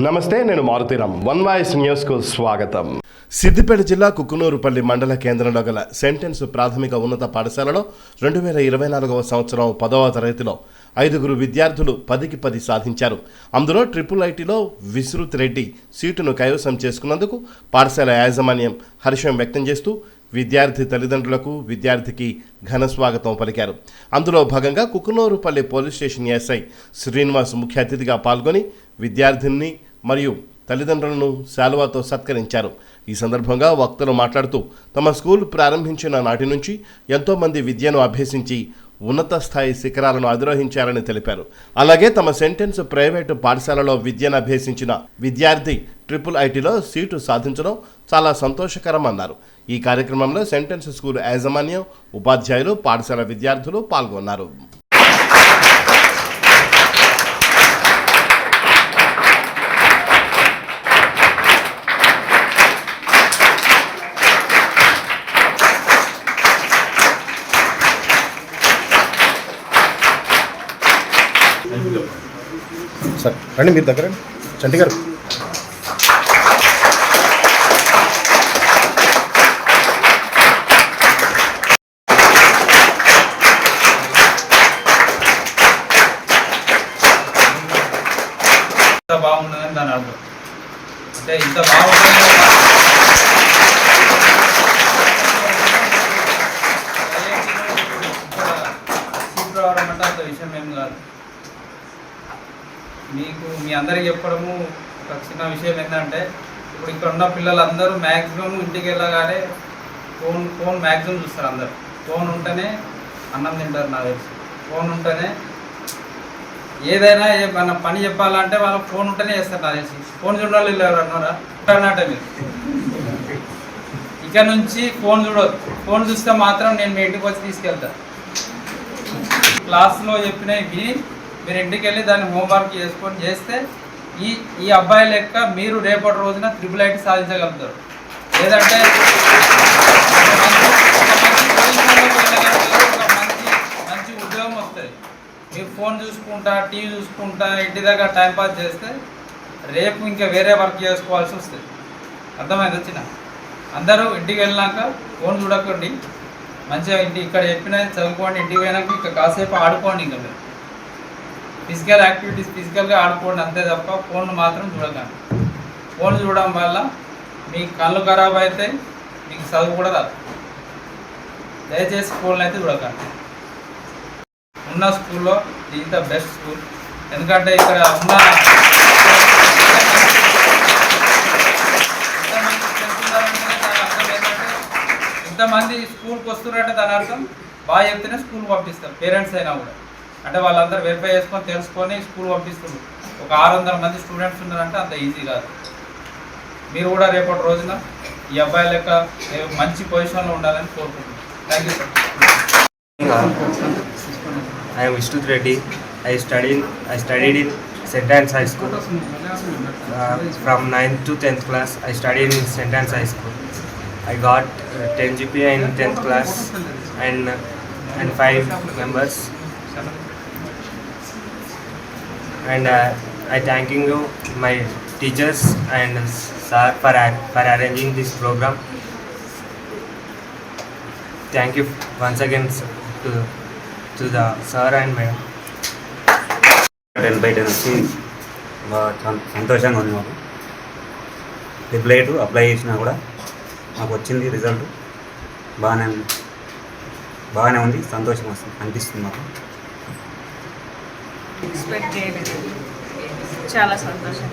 నమస్తే, నేను Maruthi Ram. One voice న్యూస్కు స్వాగతం. సిద్దిపేట జిల్లా కుకునూరుపల్లి మండల కేంద్రంలో గల సెంటెన్స్ ప్రాథమిక ఉన్నత పాఠశాలలో 2024వ సంవత్సరం 10వ తరగతిలో 5 విద్యార్థులు 10కి 10 సాధించారు. అందులో IIITలో విశ్రుత్ రెడ్డి సీటును కైవసం చేసుకున్నందుకు పాఠశాల యాజమాన్యం హర్షం వ్యక్తం చేస్తూ విద్యార్థి తల్లిదండ్రులకు విద్యార్థికి ఘన స్వాగతం పలికారు. అందులో భాగంగా Kukunoorpally police station SI Srinivas ముఖ్య అతిథిగా పాల్గొని విద్యార్థిని మరియు తల్లిదండ్రులను శాలువాతో సత్కరించారు. ఈ సందర్భంగా వక్తలు మాట్లాడుతూ తమ స్కూల్ ప్రారంభించిన నాటి నుంచి ఎంతోమంది విద్యను అభ్యసించి ఉన్నత స్థాయి శిఖరాలను అధిరోహించారని తెలిపారు. అలాగే తమ సెంటెన్స్ ప్రైవేటు పాఠశాలలో విద్యను అభ్యసించిన విద్యార్థి IIITలో సీటు సాధించడం చాలా సంతోషకరం అన్నారు. ఈ కార్యక్రమంలో సెంటెన్స్ స్కూల్ యాజమాన్యం, ఉపాధ్యాయులు, పాఠశాల విద్యార్థులు పాల్గొన్నారు. సార్ రండి, మీరు దగ్గర చంటి గారు. ఇంత బాగుంటుందని దాని అర్థం. అంటే ఇంత బాగుంటుంది సీట్ రావడం అంటే అంత విషయం ఏం కాదు. మీకు మీ అందరికీ చెప్పడము ఒక చిన్న విషయం ఏంటంటే, ఇప్పుడు ఇక్కడ ఉన్న పిల్లలందరూ మ్యాక్సిమం ఇంటికి వెళ్ళగానే ఫోన్ మ్యాక్సిమం చూస్తారు. అందరు ఫోన్ ఉంటేనే అన్నం తింటారు. నాకు తెలిసి ఫోన్ ఉంటేనే ఏదైనా మన పని చెప్పాలంటే వాళ్ళకి ఫోన్ ఉంటేనే చేస్తారు. నాకు తెలిసి ఫోన్ చూడాలి ఎవరు అన్నారా అన్నట్టే. మీరు ఇక నుంచి ఫోన్ చూడదు. ఫోన్ చూస్తే మాత్రం నేను మీ ఇంటికి వచ్చి తీసుకెళ్తాను. క్లాస్లో చెప్పినవి విని మీరు ఇంటికి వెళ్ళి దాన్ని హోంవర్క్ చేసుకొని చేస్తే ఈ అబ్బాయి లెక్క మీరు రేపటి రోజున IIIT సాధించగలుగుతారు. లేదంటే మంచి ఉద్యోగం వస్తుంది. మీరు ఫోన్ చూసుకుంటా, టీవీ చూసుకుంటా, ఇంటి దగ్గర టైంపాస్ చేస్తే రేపు ఇంకా వేరే వర్క్ చేసుకోవాల్సి వస్తుంది. అర్థమైంది వచ్చిన అందరూ ఇంటికి వెళ్ళినాక ఫోన్ చూడకండి. మంచిగా ఇక్కడ చెప్పిన చదువుకోండి. ఇంటికి పోయినాక ఇంకా కాసేపు ఆడుకోండి. ఇంకా మీరు ఫిజికల్ యాక్టివిటీస్ ఫిజికల్గా ఆడుకోండి అంతే తప్ప ఫోన్ మాత్రం చూడకండి. ఫోన్ చూడడం వల్ల మీ కళ్ళు ఖరాబ్ అయితే మీకు చదువు కూడా రాదు. దయచేసి ఫోన్లు అయితే చూడకండి. ఉన్న స్కూల్లో ఇది ద బెస్ట్ స్కూల్. ఎందుకంటే ఇక్కడ ఉన్న ఇంతమంది స్కూల్కి వస్తున్నారంటే దాని అర్థం బాగా చెప్తేనే స్కూల్ పంపిస్తారు. పేరెంట్స్ అయినా కూడా అంటే వాళ్ళందరూ వెరిఫై చేసుకొని తెలుసుకొని స్కూల్ పంపిస్తున్నారు. ఒక 600 మంది స్టూడెంట్స్ ఉన్నారంటే అంత ఈజీ కాదు. మీరు కూడా రేపటి రోజున ఈ అబ్బాయి లెక్క మంచి పొజిషన్లో ఉండాలని కోరుకుంటున్నాను. Thank you sir. I am Vishrut Reddy. I studied in St. Anne's High School. From 9th to 10th class, I studied in St. Anne's High School. I got 10 GPA in 10th class and 5 members. And I thanking you, my teachers and sir, for arranging this program. Thank you once again to the sir and madam. 10/10 వచ్చి సంతోషంగా ఉంది. మాకు apply చేసినా కూడా మాకు వచ్చింది result బాగానే ఉంది. సంతోషం అనిపిస్తుంది మాకు. ఎక్స్పెక్ట్ చేయలేదు, చాలా సంతోషం.